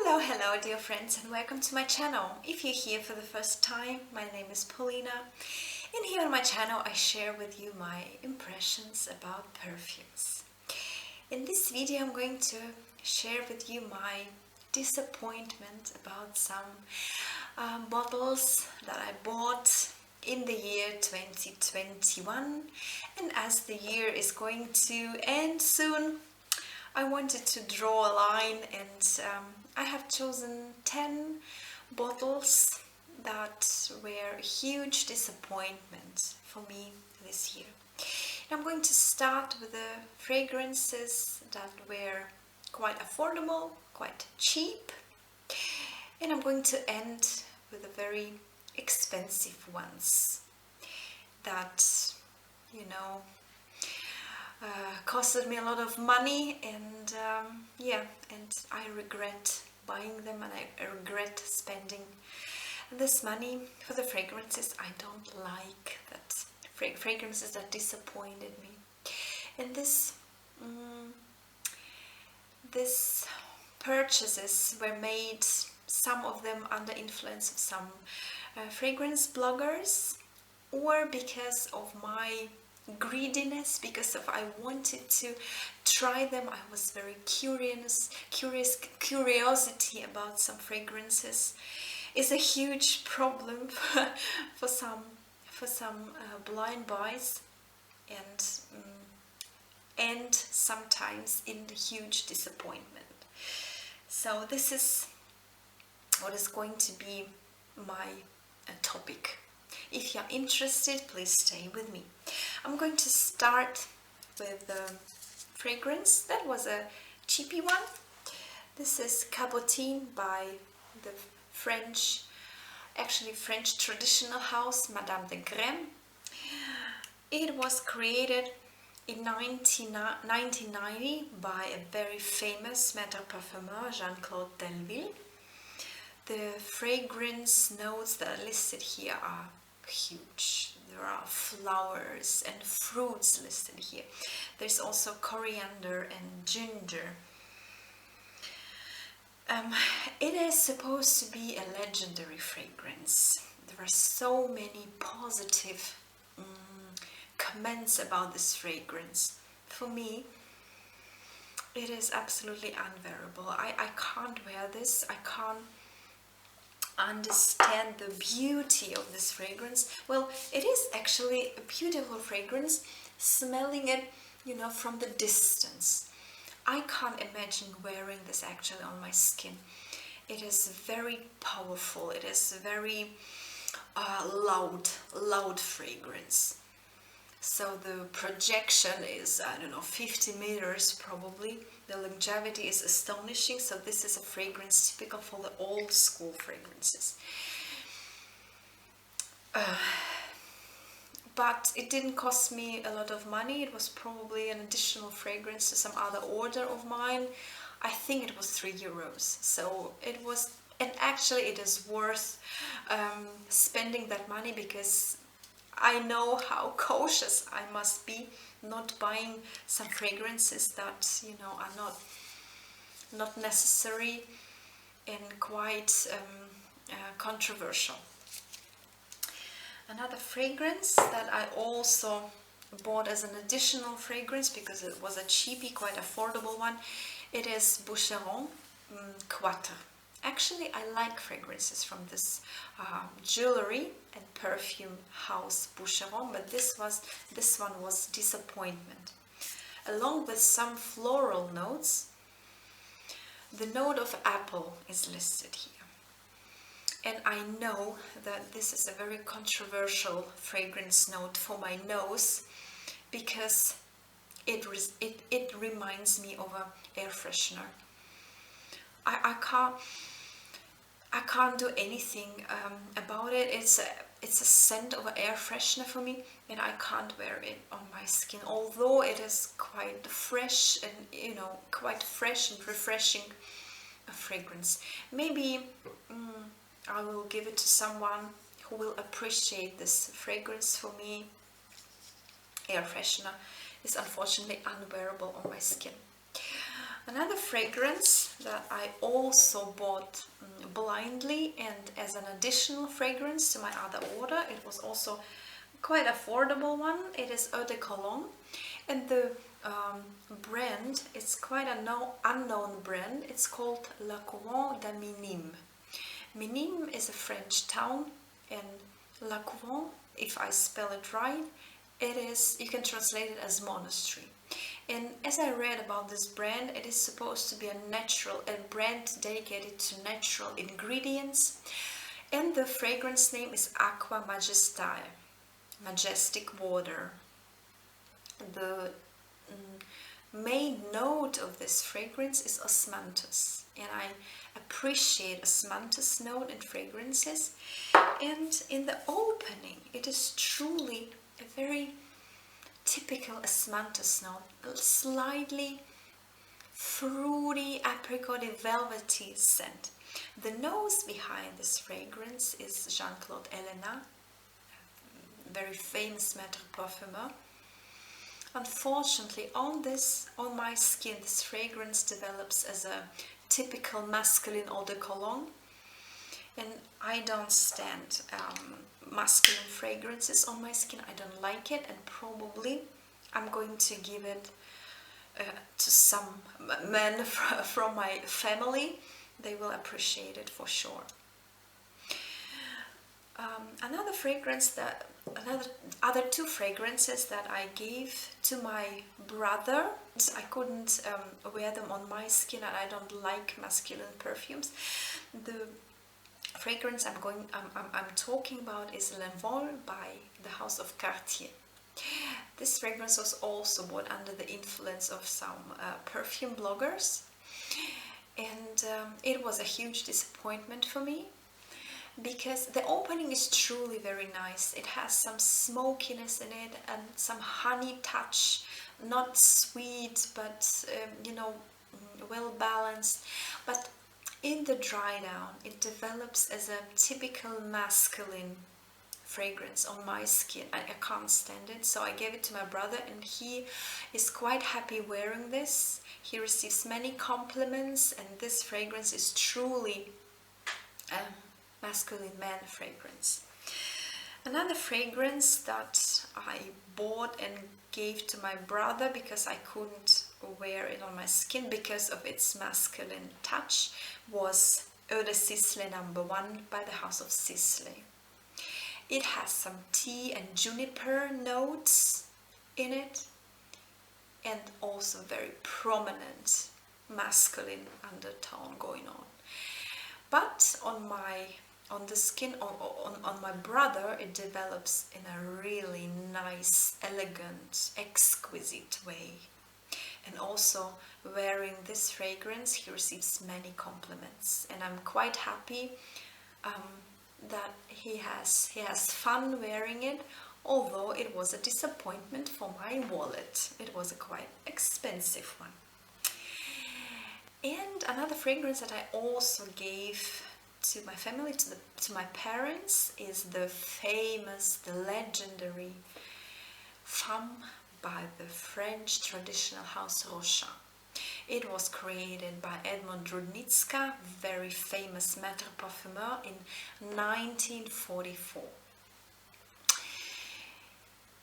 Hello dear friends, and welcome to my channel. If you're here for the first time, my name is Paulina, and here on my channel I share with you my impressions about perfumes. In this video I'm going to share with you my disappointment about some bottles that I bought in the year 2021, and as the year is going to end soon, I wanted to draw a line, and I have chosen 10 bottles that were a huge disappointment for me this year. And I'm going to start with the fragrances that were quite affordable, quite cheap, and I'm going to end with the very expensive ones that, costed me a lot of money, and and I regret buying them, and I regret spending this money for the fragrances I don't like, that fragrances that disappointed me. And this purchases were made, some of them under influence of some fragrance bloggers, or because of my greediness, because of I wanted to try them. I was very curiosity about some fragrances is a huge problem for some blind buys, and sometimes in the huge disappointment. So this is what is going to be my topic. If you're interested, please stay with me. I'm going to start with the fragrance that was a cheapy one. This is Cabotine by the French traditional house Madame de Gres. It was created in 1990 by a very famous maître parfumeur, Jean-Claude Delville. The fragrance notes that are listed here are huge. There are flowers and fruits listed here. There's also coriander and ginger. It is supposed to be a legendary fragrance. There are so many positive comments about this fragrance. For me, it is absolutely unbearable. I can't wear this. I can't understand the beauty of this fragrance. Well, it is actually a beautiful fragrance, smelling it, from the distance. I can't imagine wearing this actually on my skin. It is very powerful. It is a very loud fragrance. So the projection is, 50 meters probably. The longevity is astonishing. So this is a fragrance typical for the old school fragrances. But it didn't cost me a lot of money. It was probably an additional fragrance to some other order of mine. I think it was €3. So it was, and actually it is worth spending that money, because I know how cautious I must be not buying some fragrances that are not necessary and quite controversial. Another fragrance that I also bought as an additional fragrance, because it was a cheapy, quite affordable one, it is Boucheron Quatre. Actually, I like fragrances from this jewelry and perfume house Boucheron, but this one was disappointment. Along with some floral notes, the note of apple is listed here. And I know that this is a very controversial fragrance note for my nose, because it reminds me of an air freshener. I can't do anything about it. It's a scent of an air freshener for me, and I can't wear it on my skin. Although it is quite fresh and quite fresh and refreshing a fragrance. Maybe I will give it to someone who will appreciate this fragrance. For me, air freshener is unfortunately unwearable on my skin. Another fragrance that I also bought blindly and as an additional fragrance to my other order, it was also quite affordable one. It is Eau de Cologne, and the brand, it's quite an unknown brand. It's called La Couvent de Minimes. Minimes is a French town, and La Couvent, if I spell it right, it is, you can translate it as monastery. And as I read about this brand, it is supposed to be a brand dedicated to natural ingredients. And the fragrance name is Aqua Majestae, majestic water. The main note of this fragrance is osmanthus, and I appreciate osmanthus note in fragrances. And in the opening, it is truly a very typical osmanthus note, slightly fruity, apricot, velvety scent. The nose behind this fragrance is Jean-Claude Ellena, very famous maître parfumeur. Unfortunately, on my skin, this fragrance develops as a typical masculine eau de cologne, and I don't stand masculine fragrances on my skin. I don't like it, and probably I'm going to give it to some men from my family. They will appreciate it for sure. Other two fragrances that I gave to my brother. I couldn't wear them on my skin, and I don't like masculine perfumes. The fragrance I'm talking about is L Envol by the house of Cartier. This fragrance was also bought under the influence of some perfume bloggers, and it was a huge disappointment for me, because the opening is truly very nice. It has some smokiness in it and some honey touch, not sweet, but well balanced. But in the dry down, it develops as a typical masculine fragrance on my skin. I can't stand it, so I gave it to my brother, and he is quite happy wearing this. He receives many compliments, and this fragrance is truly a masculine man fragrance. Another fragrance that I bought and gave to my brother because I couldn't wear it on my skin because of its masculine touch was Eau de Sisley No. 1 by the house of Sisley. It has some tea and juniper notes in it, and also very prominent masculine undertone going on. But on the skin on my brother, it develops in a really nice, elegant, exquisite way. And also wearing this fragrance, he receives many compliments, and I'm quite happy that he has fun wearing it, although it was a disappointment for my wallet. It was a quite expensive one. And another fragrance that I also gave to my family, to my parents, is the famous, the legendary Femme by the French traditional house Rochas. It was created by Edmond Rudnitska, very famous maître parfumeur, in 1944.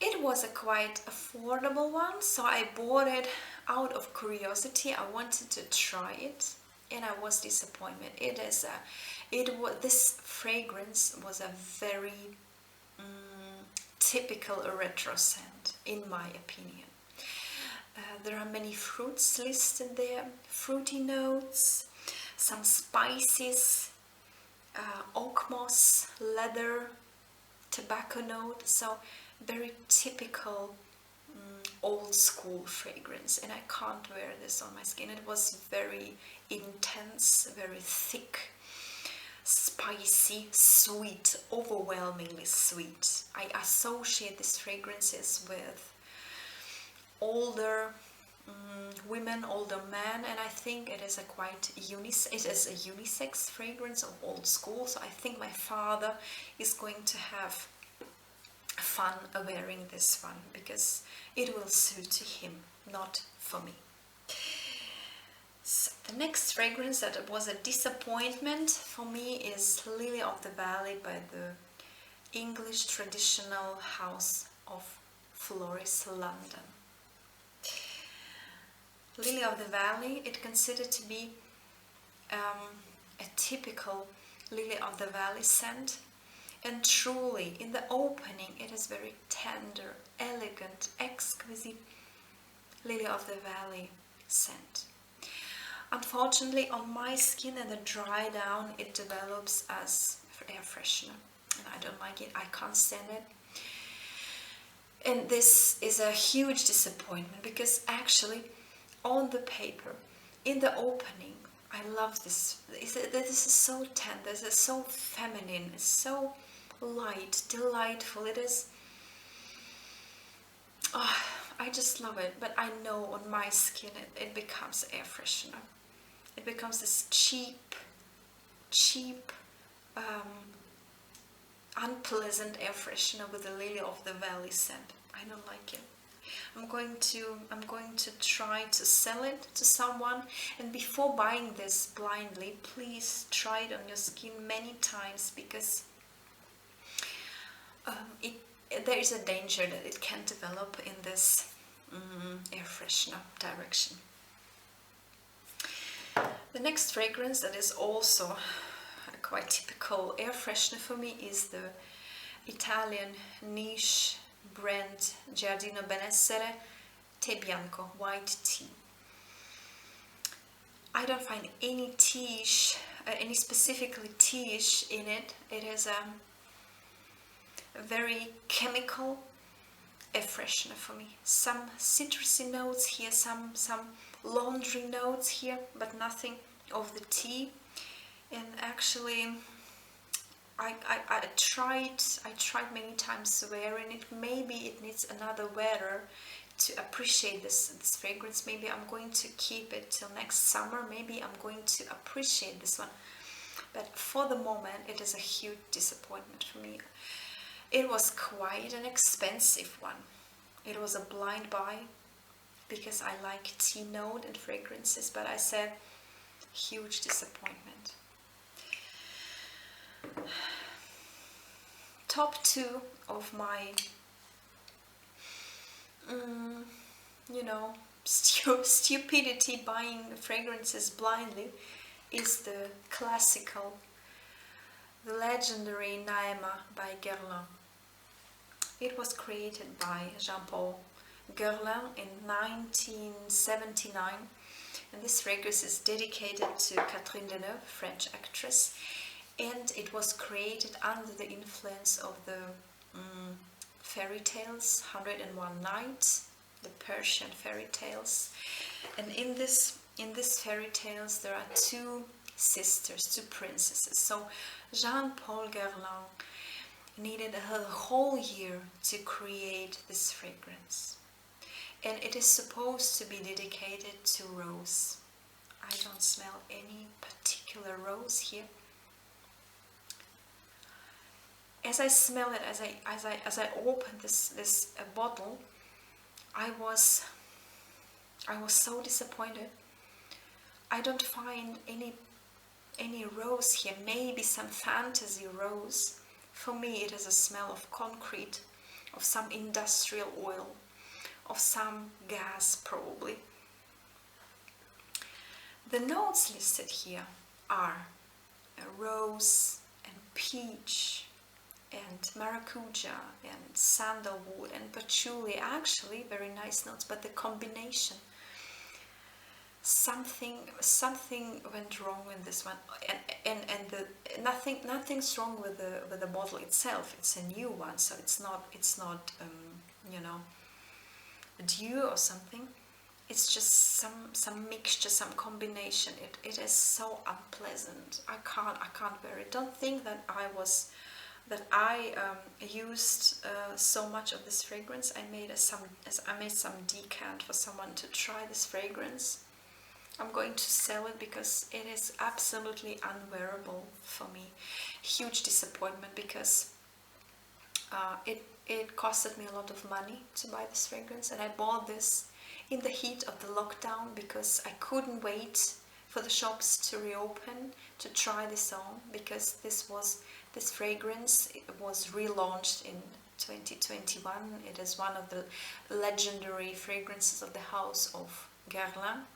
It was a quite affordable one, so I bought it out of curiosity. I wanted to try it, and I was disappointed. This fragrance was a very typical retro scent, in my opinion. There are many fruits listed there, fruity notes, some spices, oak moss, leather, tobacco note, so very typical old school fragrance, and I can't wear this on my skin. It was very intense, very thick, spicy, sweet, overwhelmingly sweet. I associate these fragrances with older women, older men, and I think it is a unisex fragrance of old school, so I think my father is going to have fun wearing this one because it will suit him, not for me. The next fragrance that was a disappointment for me is Lily of the Valley by the English traditional house of Floris, London. Lily of the Valley, it considered to be a typical Lily of the Valley scent, and truly in the opening it is very tender, elegant, exquisite Lily of the Valley scent. Unfortunately, on my skin and the dry down, it develops as air freshener, and I don't like it. I can't stand it. And this is a huge disappointment because actually on the paper, in the opening, I love this. This is so tender, this is so feminine, it's so light, delightful. It is, oh, I just love it. But I know on my skin it becomes air freshener. It becomes this cheap, unpleasant air freshener with the Lily of the Valley scent. I don't like it. I'm going to try to sell it to someone, and before buying this blindly, please try it on your skin many times, because there is a danger that it can develop in this air freshener direction. The next fragrance that is also a quite typical air freshener for me is the Italian niche brand Giardino Benessere Bianco white tea. I don't find any teaish, any specifically teaish in it. It is a very chemical air freshener for me. Some citrusy notes here, some laundry notes here, but nothing of the tea. And actually I tried many times wearing it. Maybe it needs another wearer to appreciate this fragrance. Maybe I'm going to keep it till next summer. Maybe I'm going to appreciate this one. But for the moment, it is a huge disappointment for me. It was quite an expensive one. It was a blind buy because I like tea note and fragrances, but I said huge disappointment. Top two of my stupidity buying fragrances blindly is the classical, the legendary Nahema by Guerlain. It was created by Jean-Paul Guerlain in 1979, and this fragrance is dedicated to Catherine Deneuve, French actress, and it was created under the influence of the fairy tales, 101 Nights, the Persian fairy tales. And in this fairy tales there are two sisters, two princesses. So Jean-Paul Guerlain needed a whole year to create this fragrance, and it is supposed to be dedicated to rose. I don't smell any particular rose here. As I smell it, as I opened this bottle, I was so disappointed. I don't find any rose here. Maybe some fantasy rose. For me, it is a smell of concrete, of some industrial oil, of some gas probably. The notes listed here are rose and peach and maracuja and sandalwood and patchouli. Actually very nice notes, but the combination, something went wrong in this one, and nothing's wrong with the bottle itself. It's a new one, so it's not a dew or something. It's just some mixture, some combination. It is so unpleasant. I can't bear it. Don't think that I used so much of this fragrance. I made some decant for someone to try this fragrance. I'm going to sell it because it is absolutely unwearable for me. Huge disappointment, because it costed me a lot of money to buy this fragrance, and I bought this in the heat of the lockdown because I couldn't wait for the shops to reopen, to try this on, because this fragrance, it was relaunched in 2021. It is one of the legendary fragrances of the house of Guerlain.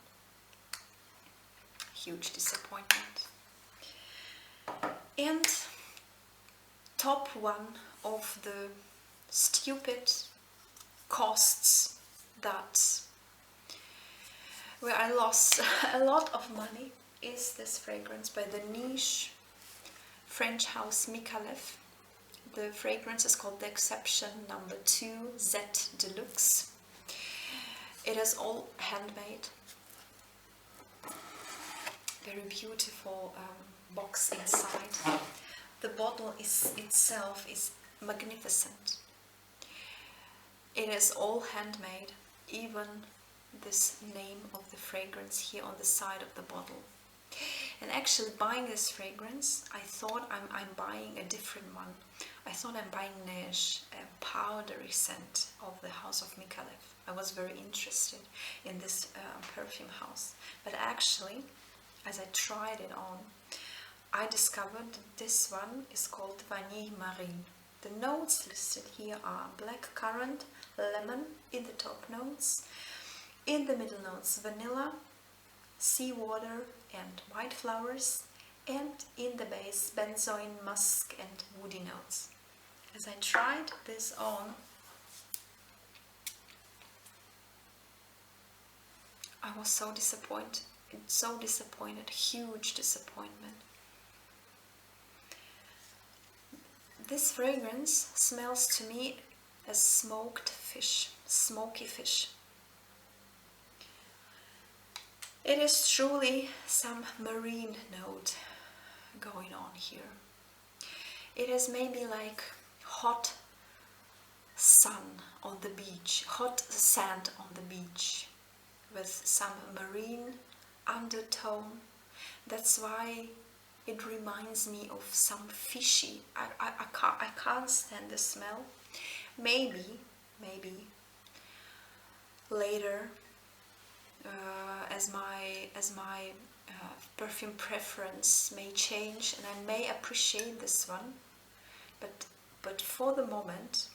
Huge disappointment. And top one of the stupid costs that where I lost a lot of money is this fragrance by the niche French house M.Micallef. The fragrance is called The Exception number 2 Z-Deluxe. It is all handmade. Very beautiful box inside. The bottle itself is magnificent. It is all handmade, even this name of the fragrance here on the side of the bottle. And actually buying this fragrance, I thought I'm buying a different one. I thought I'm buying Neige, a powdery scent of the house of M.Micallef. I was very interested in this perfume house. But actually, as I tried it on, I discovered this one is called Vanille Marine. The notes listed here are black currant, lemon in the top notes. In the middle notes, vanilla, seawater and white flowers, and in the base, benzoin, musk and woody notes. As I tried this on, I was so disappointed, huge disappointment. This fragrance smells to me as smoked fish, smoky fish. It is truly some marine note going on here. It is maybe like hot sun on the beach, hot sand on the beach with some marine undertone. That's why it reminds me of some fishy. I can't stand the smell. Maybe later, as my perfume preference may change and I may appreciate this one, but for the moment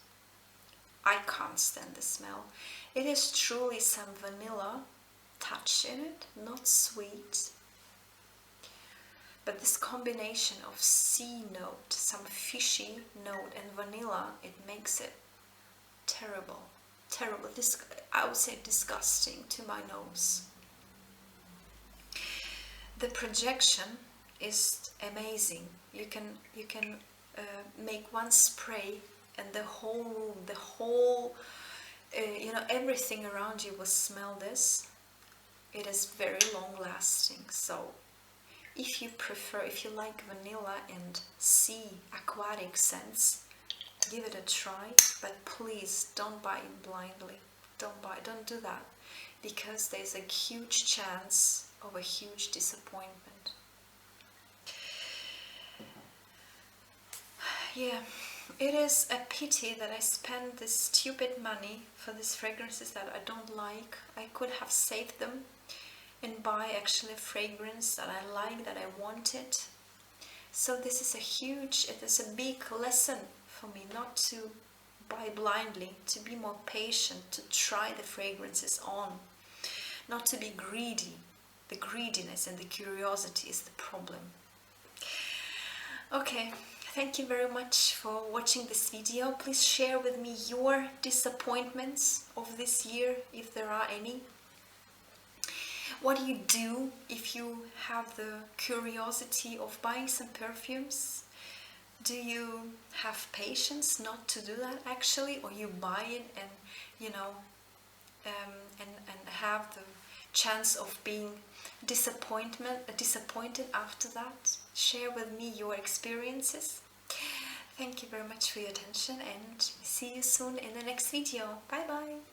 I can't stand the smell. It is truly some vanilla touch in it, not sweet, but this combination of sea note, some fishy note and vanilla, it makes it terrible. I would say disgusting to my nose. The projection is amazing. You can make one spray and the whole room, everything around you will smell this. It is very long lasting. So if you like vanilla and sea aquatic scents, give it a try, but please don't buy it blindly. Don't do that, because there's a huge chance of a huge disappointment. Yeah, it is a pity that I spent this stupid money for these fragrances that I don't like. I could have saved them and buy actually a fragrance that I like, that I wanted. So this is a big lesson for me, not to buy blindly, to be more patient, to try the fragrances on, not to be greedy. The greediness and the curiosity is the problem. Okay, thank you very much for watching this video. Please share with me your disappointments of this year, if there are any. What do you do if you have the curiosity of buying some perfumes? Do you have patience not to do that actually, or you buy it and and have the chance of being disappointed after that? Share with me your experiences. Thank you very much for your attention and see you soon in the next video. Bye bye.